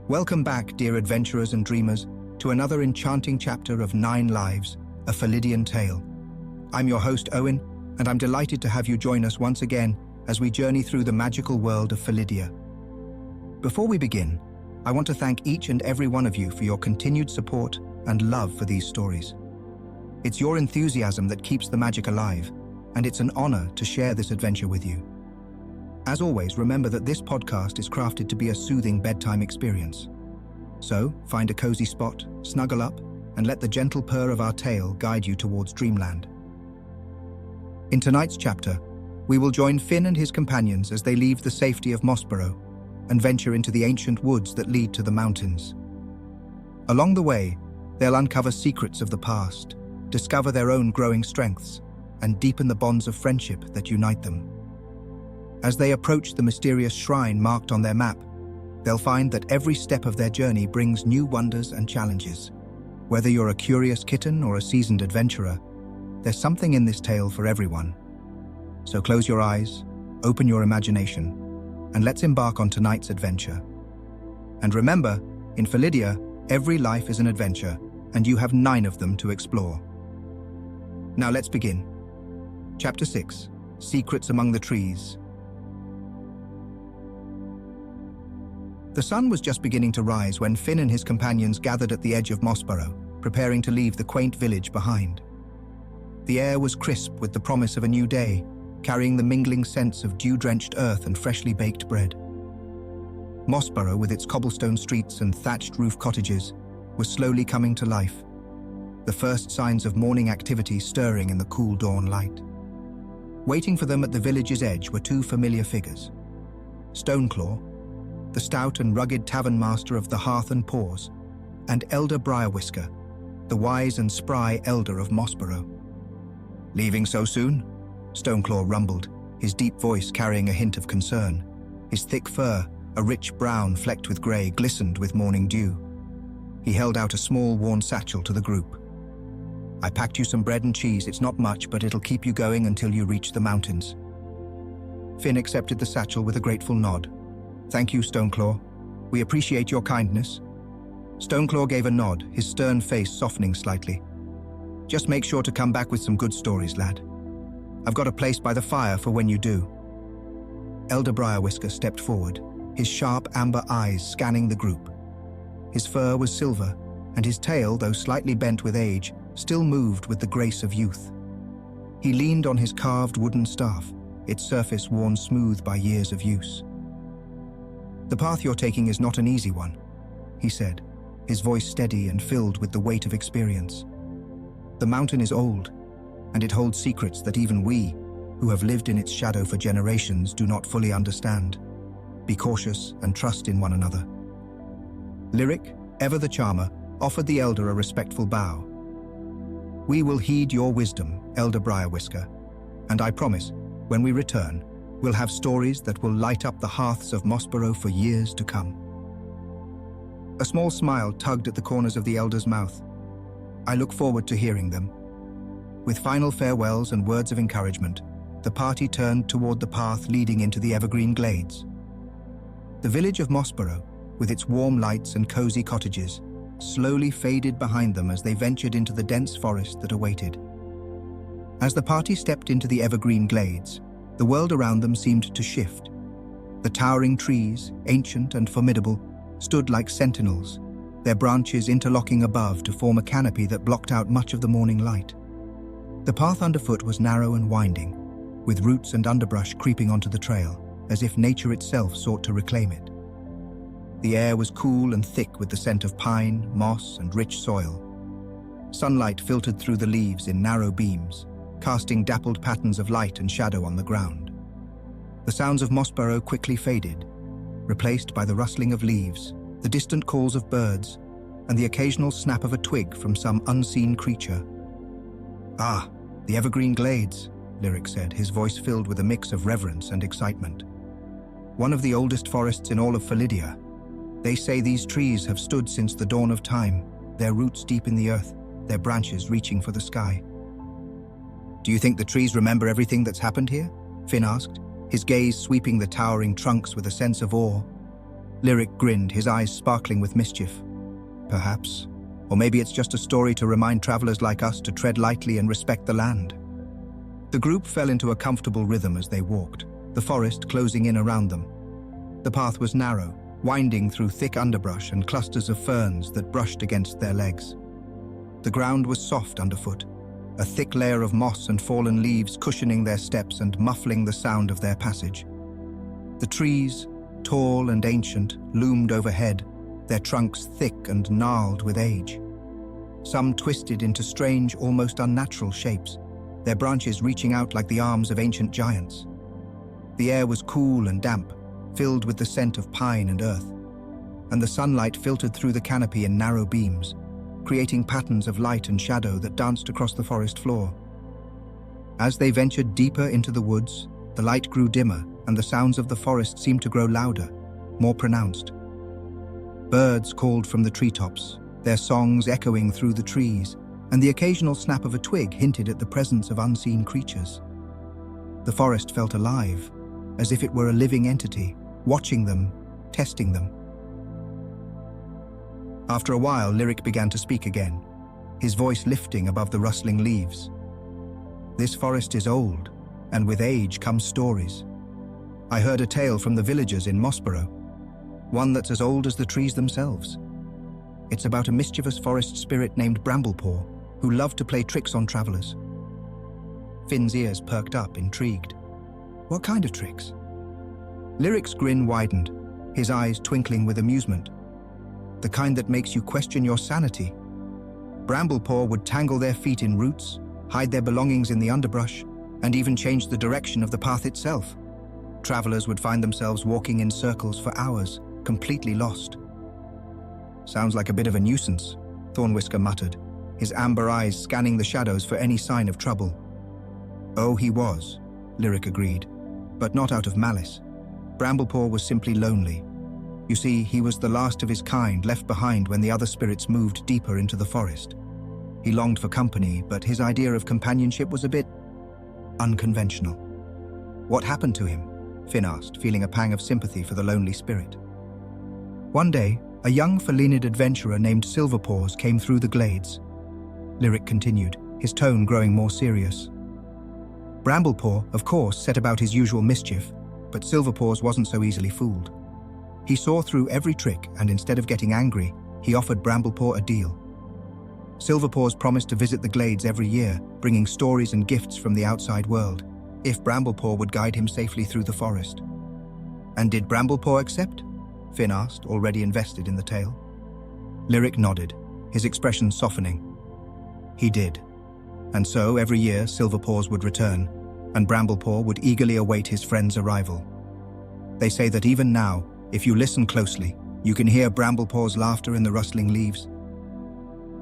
Welcome back, dear adventurers and dreamers, to another enchanting chapter of 9 Lives, a Felidian Tale. I'm your host, Owen, and I'm delighted to have you join us once again as we journey through the magical world of Felidia. Before we begin, I want to thank each and every one of you for your continued support and love for these stories. It's your enthusiasm that keeps the magic alive, and it's an honor to share this adventure with you. As always, remember that this podcast is crafted to be a soothing bedtime experience. So, find a cozy spot, snuggle up, and let the gentle purr of our tale guide you towards dreamland. In tonight's chapter, we will join Finn and his companions as they leave the safety of Mossborough and venture into the ancient woods that lead to the mountains. Along the way, they'll uncover secrets of the past, discover their own growing strengths, and deepen the bonds of friendship that unite them. As they approach the mysterious shrine marked on their map, they'll find that every step of their journey brings new wonders and challenges. Whether you're a curious kitten or a seasoned adventurer, there's something in this tale for everyone. So close your eyes, open your imagination, and let's embark on tonight's adventure. And remember, in Felidia, every life is an adventure, and you have 9 of them to explore. Now let's begin. Chapter 6, Secrets Among the Trees. The sun was just beginning to rise when Finn and his companions gathered at the edge of Mossborough, preparing to leave the quaint village behind. The air was crisp with the promise of a new day, carrying the mingling scents of dew-drenched earth and freshly baked bread. Mossborough, with its cobblestone streets and thatched roof cottages, was slowly coming to life, the first signs of morning activity stirring in the cool dawn light. Waiting for them at the village's edge were 2 familiar figures. Stoneclaw, the stout and rugged tavern master of the Hearth and Paws, and Elder Briarwhisker, the wise and spry elder of Mossborough. "Leaving so soon?" Stoneclaw rumbled, his deep voice carrying a hint of concern. His thick fur, a rich brown flecked with grey, glistened with morning dew. He held out a small, worn satchel to the group. "I packed you some bread and cheese. It's not much, but it'll keep you going until you reach the mountains." Finn accepted the satchel with a grateful nod. "Thank you, Stoneclaw. We appreciate your kindness." Stoneclaw gave a nod, his stern face softening slightly. "Just make sure to come back with some good stories, lad. I've got a place by the fire for when you do." Elder Briarwhisker stepped forward, his sharp amber eyes scanning the group. His fur was silver, and his tail, though slightly bent with age, still moved with the grace of youth. He leaned on his carved wooden staff, its surface worn smooth by years of use. "The path you're taking is not an easy one," he said, his voice steady and filled with the weight of experience. "The mountain is old, and it holds secrets that even we, who have lived in its shadow for generations, do not fully understand. Be cautious and trust in one another." Lyric, ever the charmer, offered the elder a respectful bow. "We will heed your wisdom, Elder Briarwhisker, and I promise, when we return, we'll have stories that will light up the hearths of Mossborough for years to come." A small smile tugged at the corners of the elder's mouth. "I look forward to hearing them." With final farewells and words of encouragement, the party turned toward the path leading into the evergreen glades. The village of Mossborough, with its warm lights and cozy cottages, slowly faded behind them as they ventured into the dense forest that awaited. As the party stepped into the evergreen glades, the world around them seemed to shift. The towering trees, ancient and formidable, stood like sentinels, their branches interlocking above to form a canopy that blocked out much of the morning light. The path underfoot was narrow and winding, with roots and underbrush creeping onto the trail, as if nature itself sought to reclaim it. The air was cool and thick with the scent of pine, moss, and rich soil. Sunlight filtered through the leaves in narrow beams, casting dappled patterns of light and shadow on the ground. The sounds of Mossborough quickly faded, replaced by the rustling of leaves, the distant calls of birds, and the occasional snap of a twig from some unseen creature. "Ah, the evergreen glades," Lyric said, his voice filled with a mix of reverence and excitement. "One of the oldest forests in all of Felidia. They say these trees have stood since the dawn of time, their roots deep in the earth, their branches reaching for the sky." "Do you think the trees remember everything that's happened here?" Finn asked, his gaze sweeping the towering trunks with a sense of awe. Lyric grinned, his eyes sparkling with mischief. Perhaps. Or maybe it's just a story to remind travelers like us to tread lightly and respect the land. The group fell into a comfortable rhythm as they walked, the forest closing in around them. The path was narrow, winding through thick underbrush and clusters of ferns that brushed against their legs. The ground was soft underfoot, a thick layer of moss and fallen leaves cushioning their steps and muffling the sound of their passage. The trees, tall and ancient, loomed overhead, their trunks thick and gnarled with age. Some twisted into strange, almost unnatural shapes, their branches reaching out like the arms of ancient giants. The air was cool and damp, filled with the scent of pine and earth, and the sunlight filtered through the canopy in narrow beams, creating patterns of light and shadow that danced across the forest floor. As they ventured deeper into the woods, the light grew dimmer and the sounds of the forest seemed to grow louder, more pronounced. Birds called from the treetops, their songs echoing through the trees, and the occasional snap of a twig hinted at the presence of unseen creatures. The forest felt alive, as if it were a living entity, watching them, testing them. After a while, Lyric began to speak again, his voice lifting above the rustling leaves. This forest is old, and with age comes stories. I heard a tale from the villagers in Mossborough, one that's as old as the trees themselves. It's about a mischievous forest spirit named Bramblepaw, who loved to play tricks on travelers. Finn's ears perked up, intrigued. What kind of tricks? Lyric's grin widened, his eyes twinkling with amusement. The kind that makes you question your sanity. Bramblepaw would tangle their feet in roots, hide their belongings in the underbrush, and even change the direction of the path itself. Travelers would find themselves walking in circles for hours, completely lost. Sounds like a bit of a nuisance, Thornwhisker muttered, his amber eyes scanning the shadows for any sign of trouble. Oh, he was, Lyric agreed, but not out of malice. Bramblepaw was simply lonely. You see, he was the last of his kind left behind when the other spirits moved deeper into the forest. He longed for company, but his idea of companionship was a bit unconventional. What happened to him? Finn asked, feeling a pang of sympathy for the lonely spirit. One day, a young Felinid adventurer named Silverpaws came through the glades. Lyric continued, his tone growing more serious. Bramblepaw, of course, set about his usual mischief, but Silverpaws wasn't so easily fooled. He saw through every trick, and instead of getting angry, he offered Bramblepaw a deal. Silverpaws promised to visit the glades every year, bringing stories and gifts from the outside world, if Bramblepaw would guide him safely through the forest. And did Bramblepaw accept? Finn asked, already invested in the tale. Lyric nodded, his expression softening. He did. And so, every year, Silverpaws would return, and Bramblepaw would eagerly await his friend's arrival. They say that even now, if you listen closely, you can hear Bramblepaw's laughter in the rustling leaves.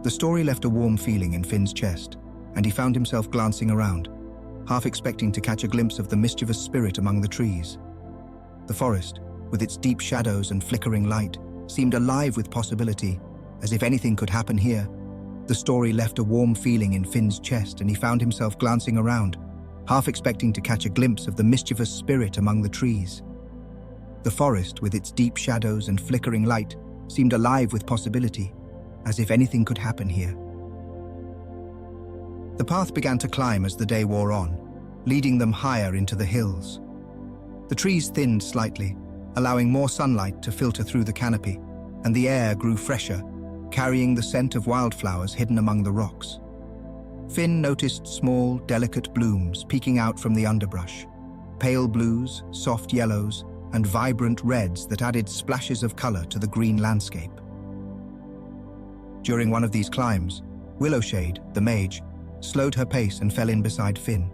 The story left a warm feeling in Finn's chest, and he found himself glancing around, half expecting to catch a glimpse of the mischievous spirit among the trees. The forest, with its deep shadows and flickering light, seemed alive with possibility, as if anything could happen here. The story left a warm feeling in Finn's chest, and he found himself glancing around, half expecting to catch a glimpse of the mischievous spirit among the trees. The forest, with its deep shadows and flickering light, seemed alive with possibility, as if anything could happen here. The path began to climb as the day wore on, leading them higher into the hills. The trees thinned slightly, allowing more sunlight to filter through the canopy, and the air grew fresher, carrying the scent of wildflowers hidden among the rocks. Finn noticed small, delicate blooms peeking out from the underbrush, pale blues, soft yellows, and vibrant reds that added splashes of color to the green landscape. During one of these climbs, Willowshade, the mage, slowed her pace and fell in beside Finn.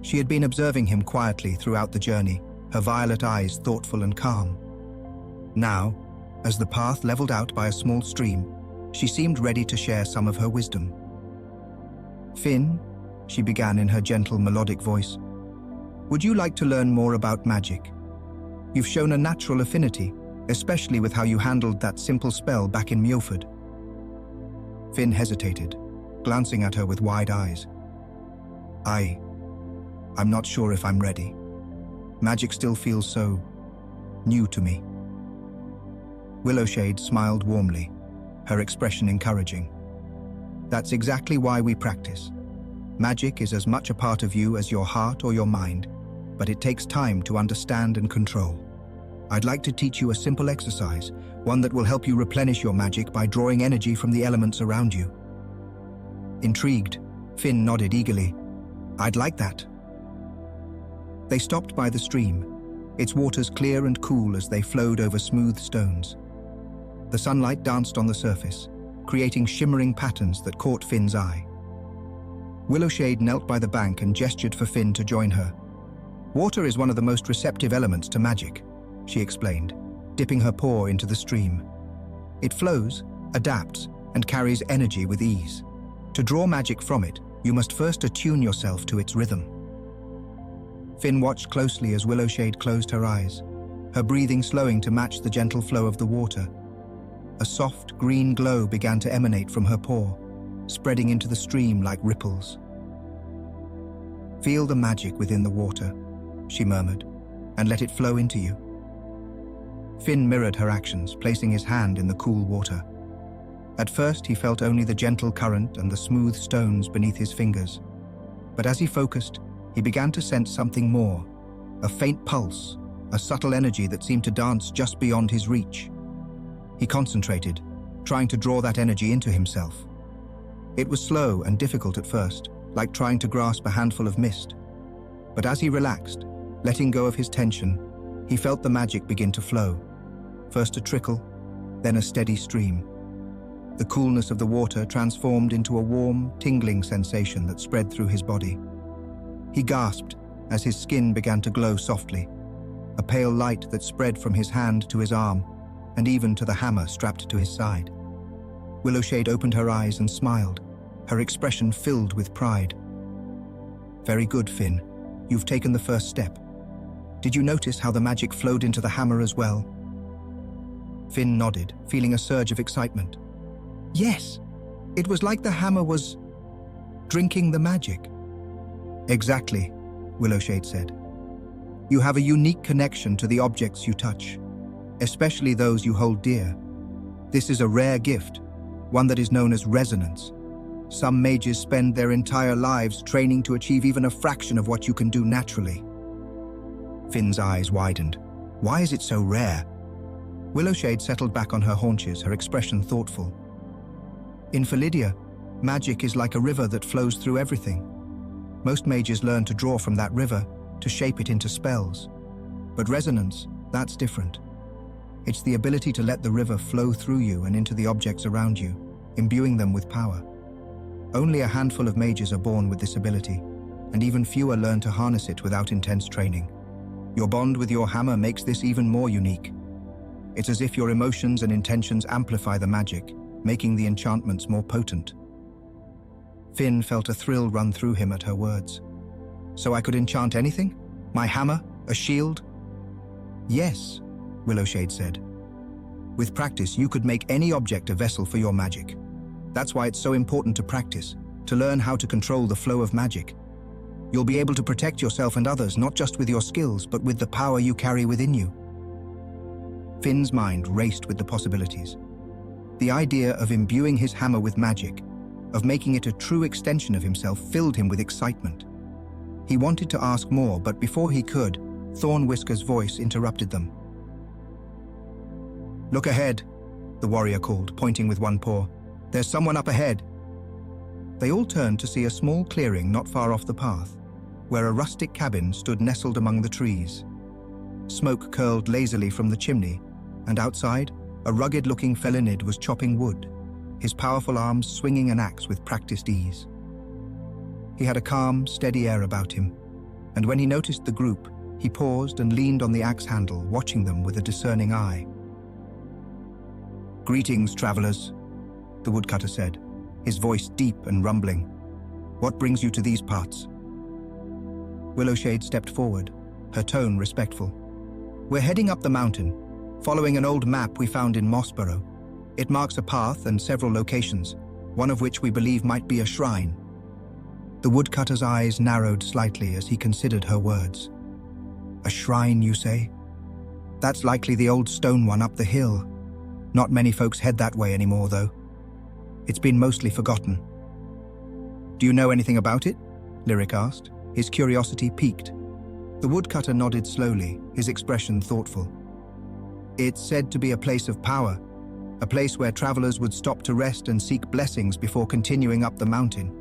She had been observing him quietly throughout the journey, her violet eyes thoughtful and calm. Now, as the path leveled out by a small stream, she seemed ready to share some of her wisdom. "Finn," she began in her gentle, melodic voice, "would you like to learn more about magic? You've shown a natural affinity, especially with how you handled that simple spell back in Muirford." Finn hesitated, glancing at her with wide eyes. I'm not sure if I'm ready. Magic still feels so new to me." Willowshade smiled warmly, her expression encouraging. That's exactly why we practice. Magic is as much a part of you as your heart or your mind, but it takes time to understand and control. I'd like to teach you a simple exercise, one that will help you replenish your magic by drawing energy from the elements around you. Intrigued, Finn nodded eagerly. I'd like that. They stopped by the stream, its waters clear and cool as they flowed over smooth stones. The sunlight danced on the surface, creating shimmering patterns that caught Finn's eye. Willowshade knelt by the bank and gestured for Finn to join her. Water is one of the most receptive elements to magic, she explained, dipping her paw into the stream. It flows, adapts, and carries energy with ease. To draw magic from it, you must first attune yourself to its rhythm. Finn watched closely as Willowshade closed her eyes, her breathing slowing to match the gentle flow of the water. A soft, green glow began to emanate from her paw, spreading into the stream like ripples. Feel the magic within the water, she murmured, and let it flow into you. Finn mirrored her actions, placing his hand in the cool water. At first, he felt only the gentle current and the smooth stones beneath his fingers. But as he focused, he began to sense something more, a faint pulse, a subtle energy that seemed to dance just beyond his reach. He concentrated, trying to draw that energy into himself. It was slow and difficult at first, like trying to grasp a handful of mist. But as he relaxed, letting go of his tension, he felt the magic begin to flow. First a trickle, then a steady stream. The coolness of the water transformed into a warm, tingling sensation that spread through his body. He gasped as his skin began to glow softly, a pale light that spread from his hand to his arm, and even to the hammer strapped to his side. Willowshade opened her eyes and smiled, her expression filled with pride. Very good, Finn. You've taken the first step. Did you notice how the magic flowed into the hammer as well? Finn nodded, feeling a surge of excitement. Yes, it was like the hammer was drinking the magic. Exactly, Willowshade said. You have a unique connection to the objects you touch, especially those you hold dear. This is a rare gift, one that is known as resonance. Some mages spend their entire lives training to achieve even a fraction of what you can do naturally. Finn's eyes widened. Why is it so rare? Willowshade settled back on her haunches, her expression thoughtful. In Felidia, magic is like a river that flows through everything. Most mages learn to draw from that river, to shape it into spells. But resonance, that's different. It's the ability to let the river flow through you and into the objects around you, imbuing them with power. Only a handful of mages are born with this ability, and even fewer learn to harness it without intense training. Your bond with your hammer makes this even more unique. It's as if your emotions and intentions amplify the magic, making the enchantments more potent. Finn felt a thrill run through him at her words. So I could enchant anything? My hammer? A shield? Yes, Willowshade said. With practice, you could make any object a vessel for your magic. That's why it's so important to practice, to learn how to control the flow of magic. You'll be able to protect yourself and others not just with your skills, but with the power you carry within you. Finn's mind raced with the possibilities. The idea of imbuing his hammer with magic, of making it a true extension of himself, filled him with excitement. He wanted to ask more, but before he could, Thornwhisker's voice interrupted them. Look ahead, the warrior called, pointing with one paw. There's someone up ahead. They all turned to see a small clearing not far off the path, where a rustic cabin stood nestled among the trees. Smoke curled lazily from the chimney, and outside, a rugged-looking Felinid was chopping wood, his powerful arms swinging an axe with practiced ease. He had a calm, steady air about him, and when he noticed the group, he paused and leaned on the axe handle, watching them with a discerning eye. Greetings, travelers, the woodcutter said, his voice deep and rumbling. What brings you to these parts? Willowshade stepped forward, her tone respectful. We're heading up the mountain, following an old map we found in Mossborough. It marks a path and several locations, one of which we believe might be a shrine. The woodcutter's eyes narrowed slightly as he considered her words. A shrine, you say? That's likely the old stone one up the hill. Not many folks head that way anymore, though. It's been mostly forgotten. Do you know anything about it? Lyric asked, his curiosity piqued. The woodcutter nodded slowly, his expression thoughtful. It's said to be a place of power, a place where travelers would stop to rest and seek blessings before continuing up the mountain.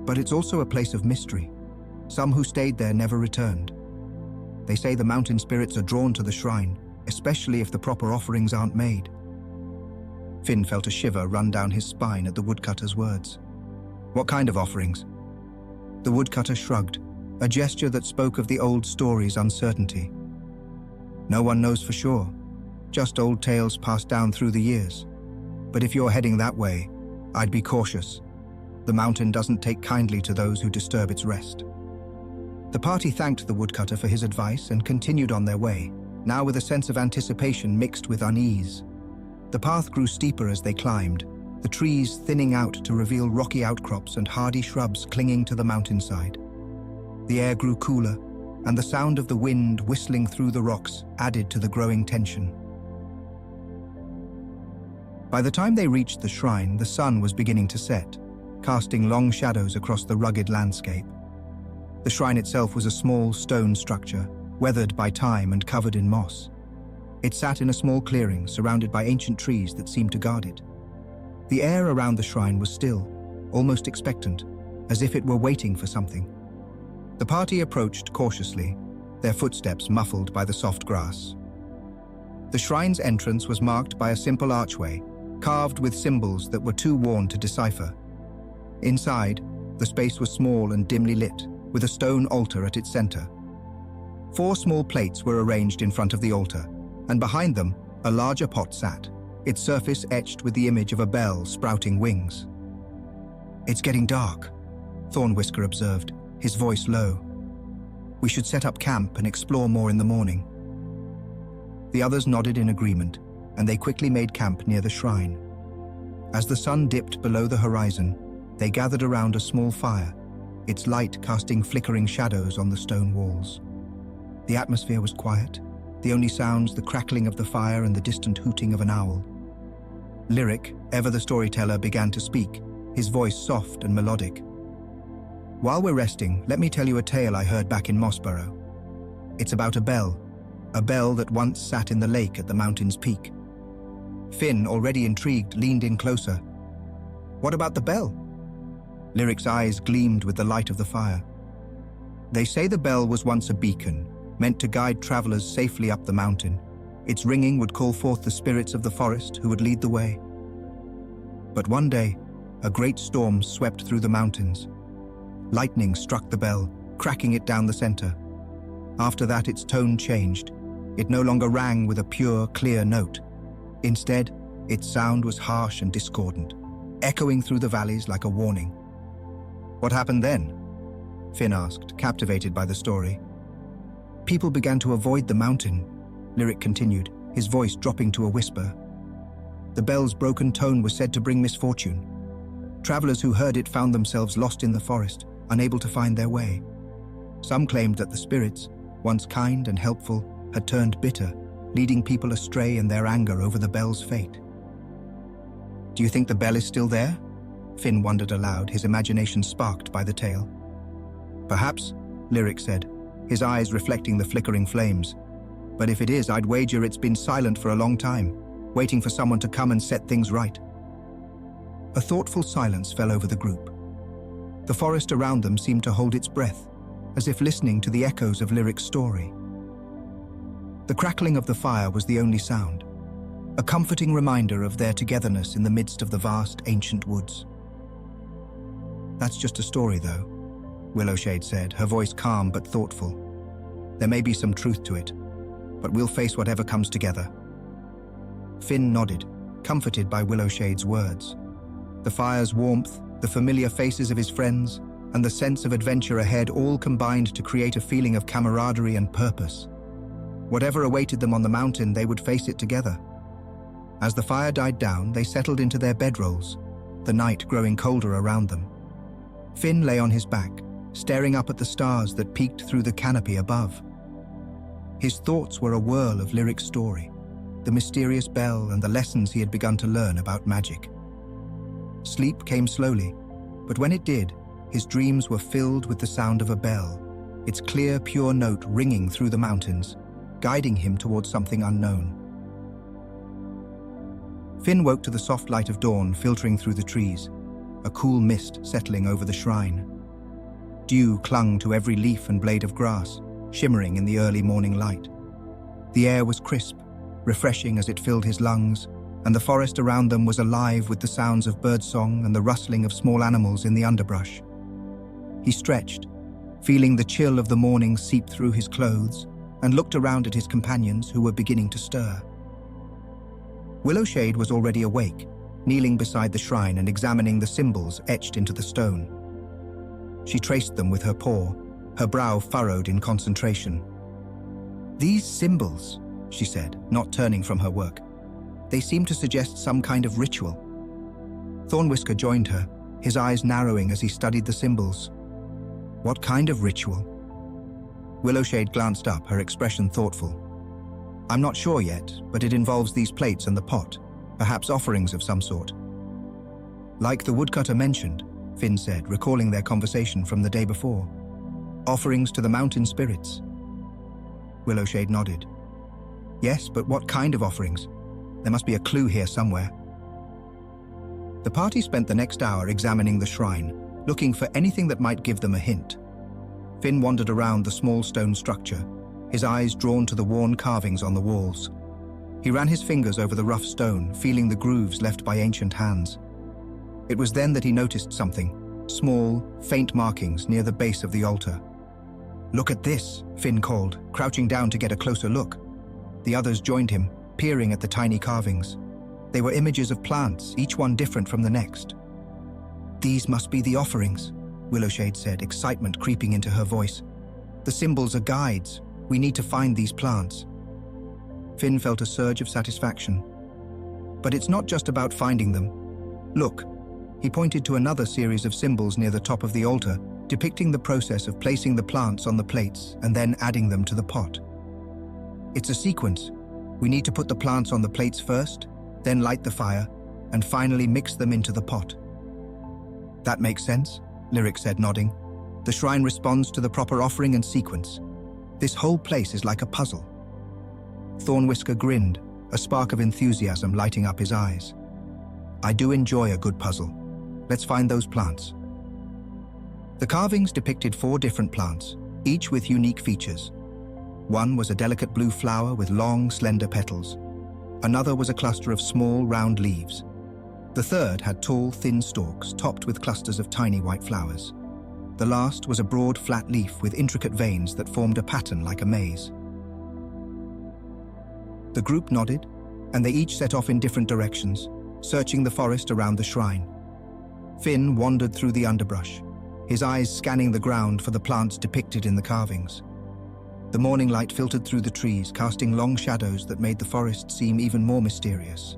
But it's also a place of mystery. Some who stayed there never returned. They say the mountain spirits are drawn to the shrine, especially if the proper offerings aren't made. Finn felt a shiver run down his spine at the woodcutter's words. What kind of offerings? The woodcutter shrugged, a gesture that spoke of the old story's uncertainty. No one knows for sure, just old tales passed down through the years. But if you're heading that way, I'd be cautious. The mountain doesn't take kindly to those who disturb its rest. The party thanked the woodcutter for his advice and continued on their way, now with a sense of anticipation mixed with unease. The path grew steeper as they climbed, the trees thinning out to reveal rocky outcrops and hardy shrubs clinging to the mountainside. The air grew cooler, and the sound of the wind whistling through the rocks added to the growing tension. By the time they reached the shrine, the sun was beginning to set, casting long shadows across the rugged landscape. The shrine itself was a small stone structure, weathered by time and covered in moss. It sat in a small clearing surrounded by ancient trees that seemed to guard it. The air around the shrine was still, almost expectant, as if it were waiting for something. The party approached cautiously, their footsteps muffled by the soft grass. The shrine's entrance was marked by a simple archway, carved with symbols that were too worn to decipher. Inside, the space was small and dimly lit, with a stone altar at its center. 4 small plates were arranged in front of the altar, and behind them, a larger pot sat, its surface etched with the image of a bell sprouting wings. It's getting dark, Thornwhisker observed, his voice low. We should set up camp and explore more in the morning. The others nodded in agreement, and they quickly made camp near the shrine. As the sun dipped below the horizon, they gathered around a small fire, its light casting flickering shadows on the stone walls. The atmosphere was quiet, the only sounds the crackling of the fire and the distant hooting of an owl. Lyric, ever the storyteller, began to speak, his voice soft and melodic. While we're resting, let me tell you a tale I heard back in Mossburrow. It's about a bell that once sat in the lake at the mountain's peak. Finn, already intrigued, leaned in closer. What about the bell? Lyric's eyes gleamed with the light of the fire. They say the bell was once a beacon, meant to guide travelers safely up the mountain. Its ringing would call forth the spirits of the forest who would lead the way. But one day, a great storm swept through the mountains. Lightning struck the bell, cracking it down the center. After that, its tone changed. It no longer rang with a pure, clear note. Instead, its sound was harsh and discordant, echoing through the valleys like a warning. What happened then? Finn asked, captivated by the story. People began to avoid the mountain, Lyric continued, his voice dropping to a whisper. The bell's broken tone was said to bring misfortune. Travelers who heard it found themselves lost in the forest, unable to find their way. Some claimed that the spirits, once kind and helpful, had turned bitter, leading people astray in their anger over the bell's fate. Do you think the bell is still there? Finn wondered aloud, his imagination sparked by the tale. Perhaps, Lyric said, his eyes reflecting the flickering flames. But if it is, I'd wager it's been silent for a long time, waiting for someone to come and set things right. A thoughtful silence fell over the group. The forest around them seemed to hold its breath, as if listening to the echoes of Lyric's story. The crackling of the fire was the only sound, a comforting reminder of their togetherness in the midst of the vast, ancient woods. That's just a story, though, Willowshade said, her voice calm but thoughtful. There may be some truth to it, but we'll face whatever comes together. Finn nodded, comforted by Willowshade's words. The fire's warmth, the familiar faces of his friends, and the sense of adventure ahead all combined to create a feeling of camaraderie and purpose. Whatever awaited them on the mountain, they would face it together. As the fire died down, they settled into their bedrolls, the night growing colder around them. Finn lay on his back, staring up at the stars that peeked through the canopy above. His thoughts were a whirl of Lyric's story, the mysterious bell, and the lessons he had begun to learn about magic. Sleep came slowly, but when it did, his dreams were filled with the sound of a bell, its clear, pure note ringing through the mountains, guiding him towards something unknown. Finn woke to the soft light of dawn filtering through the trees, a cool mist settling over the shrine. Dew clung to every leaf and blade of grass, shimmering in the early morning light. The air was crisp, refreshing as it filled his lungs, and the forest around them was alive with the sounds of birdsong and the rustling of small animals in the underbrush. He stretched, feeling the chill of the morning seep through his clothes, and looked around at his companions who were beginning to stir. Willowshade was already awake, kneeling beside the shrine and examining the symbols etched into the stone. She traced them with her paw, her brow furrowed in concentration. "These symbols," she said, not turning from her work. "They seem to suggest some kind of ritual." Thornwhisker joined her, his eyes narrowing as he studied the symbols. "What kind of ritual?" Willowshade glanced up, her expression thoughtful. "I'm not sure yet, but it involves these plates and the pot, perhaps offerings of some sort." "Like the woodcutter mentioned," Finn said, recalling their conversation from the day before. "Offerings to the mountain spirits." Willowshade nodded. "Yes, but what kind of offerings? There must be a clue here somewhere." The party spent the next hour examining the shrine, looking for anything that might give them a hint. Finn wandered around the small stone structure, his eyes drawn to the worn carvings on the walls. He ran his fingers over the rough stone, feeling the grooves left by ancient hands. It was then that he noticed something, small, faint markings near the base of the altar. "Look at this," Finn called, crouching down to get a closer look. The others joined him, peering at the tiny carvings. They were images of plants, each one different from the next. "These must be the offerings," Willowshade said, excitement creeping into her voice. "The symbols are guides. We need to find these plants." Finn felt a surge of satisfaction. "But it's not just about finding them. Look." He pointed to another series of symbols near the top of the altar, depicting the process of placing the plants on the plates and then adding them to the pot. "It's a sequence. We need to put the plants on the plates first, then light the fire, and finally mix them into the pot." "That makes sense," Lyric said, nodding. "The shrine responds to the proper offering and sequence. This whole place is like a puzzle." Thornwhisker grinned, a spark of enthusiasm lighting up his eyes. "I do enjoy a good puzzle. Let's find those plants." The carvings depicted 4 different plants, each with unique features. One was a delicate blue flower with long, slender petals. Another was a cluster of small, round leaves. The third had tall, thin stalks topped with clusters of tiny white flowers. The last was a broad, flat leaf with intricate veins that formed a pattern like a maze. The group nodded, and they each set off in different directions, searching the forest around the shrine. Finn wandered through the underbrush, his eyes scanning the ground for the plants depicted in the carvings. The morning light filtered through the trees, casting long shadows that made the forest seem even more mysterious.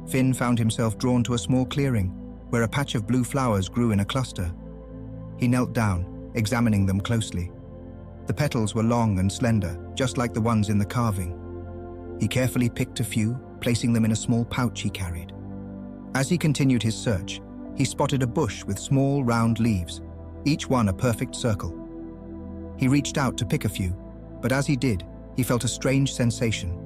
Finn found himself drawn to a small clearing, where a patch of blue flowers grew in a cluster. He knelt down, examining them closely. The petals were long and slender, just like the ones in the carving. He carefully picked a few, placing them in a small pouch he carried. As he continued his search, he spotted a bush with small, round leaves, each one a perfect circle. He reached out to pick a few, but as he did, he felt a strange sensation,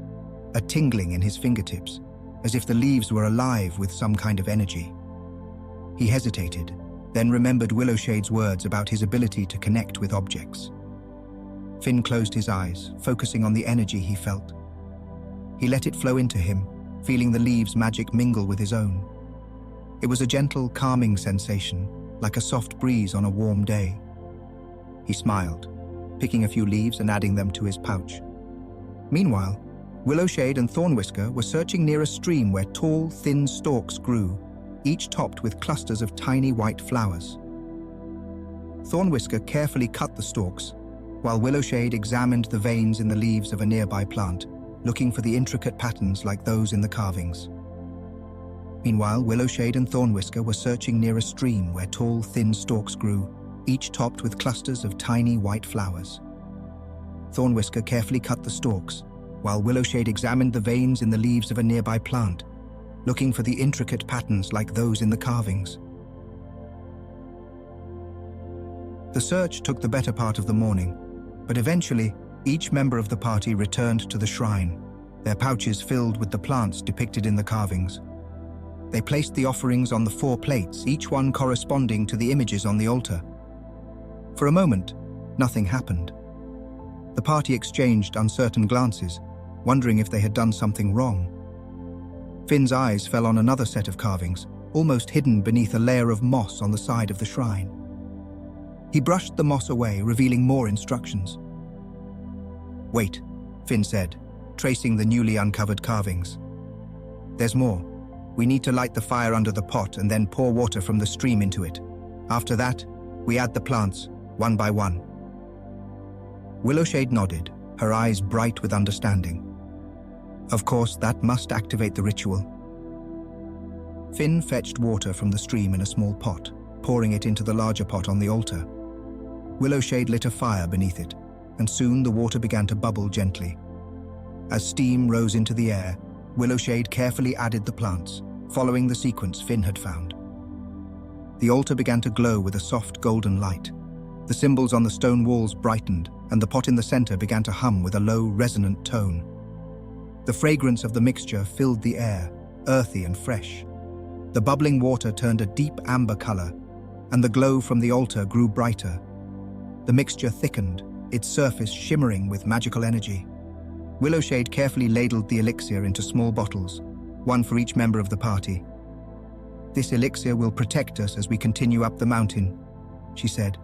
a tingling in his fingertips, as if the leaves were alive with some kind of energy. He hesitated, then remembered Willowshade's words about his ability to connect with objects. Finn closed his eyes, focusing on the energy he felt. He let it flow into him, feeling the leaves' magic mingle with his own. It was a gentle, calming sensation, like a soft breeze on a warm day. He smiled, picking a few leaves and adding them to his pouch. Meanwhile, Willowshade and Thornwhisker were searching near a stream where tall, thin stalks grew, each topped with clusters of tiny white flowers. Thornwhisker carefully cut the stalks, while Willowshade examined the veins in the leaves of a nearby plant, looking for the intricate patterns like those in the carvings. Meanwhile, Willowshade and Thornwhisker were searching near a stream where tall, thin stalks grew, each topped with clusters of tiny white flowers. Thornwhisker carefully cut the stalks, while Willowshade examined the veins in the leaves of a nearby plant, looking for the intricate patterns like those in the carvings. The search took the better part of the morning, but eventually, each member of the party returned to the shrine, their pouches filled with the plants depicted in the carvings. They placed the offerings on the 4 plates, each one corresponding to the images on the altar. For a moment, nothing happened. The party exchanged uncertain glances, wondering if they had done something wrong. Finn's eyes fell on another set of carvings, almost hidden beneath a layer of moss on the side of the shrine. He brushed the moss away, revealing more instructions. "Wait," Finn said, tracing the newly uncovered carvings. "There's more. We need to light the fire under the pot and then pour water from the stream into it. After that, we add the plants, one by one." Willowshade nodded, her eyes bright with understanding. Of course, that must activate the ritual. Finn fetched water from the stream in a small pot, pouring it into the larger pot on the altar. Willowshade lit a fire beneath it, and soon the water began to bubble gently. As steam rose into the air, Willowshade carefully added the plants, following the sequence Finn had found. The altar began to glow with a soft golden light. The symbols on the stone walls brightened, and the pot in the center began to hum with a low, resonant tone. The fragrance of the mixture filled the air, earthy and fresh. The bubbling water turned a deep amber color, and the glow from the altar grew brighter. The mixture thickened, its surface shimmering with magical energy. Willowshade carefully ladled the elixir into small bottles, one for each member of the party. "This elixir will protect us as we continue up the mountain," she said,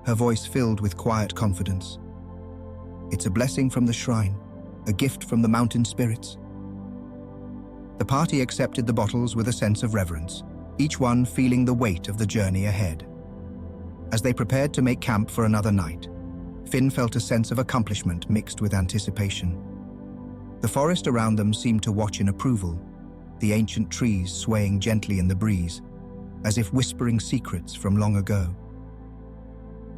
her voice filled with quiet confidence. "It's a blessing from the shrine, a gift from the mountain spirits." The party accepted the bottles with a sense of reverence, each one feeling the weight of the journey ahead. As they prepared to make camp for another night, Finn felt a sense of accomplishment mixed with anticipation. The forest around them seemed to watch in approval, the ancient trees swaying gently in the breeze, as if whispering secrets from long ago.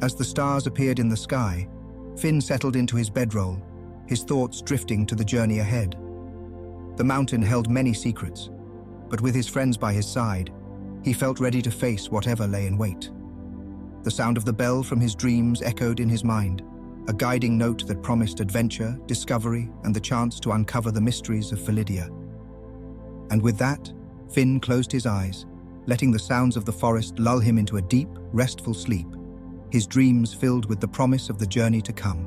As the stars appeared in the sky, Finn settled into his bedroll, his thoughts drifting to the journey ahead. The mountain held many secrets, but with his friends by his side, he felt ready to face whatever lay in wait. The sound of the bell from his dreams echoed in his mind, a guiding note that promised adventure, discovery, and the chance to uncover the mysteries of Felidia. And with that, Finn closed his eyes, letting the sounds of the forest lull him into a deep, restful sleep, his dreams filled with the promise of the journey to come.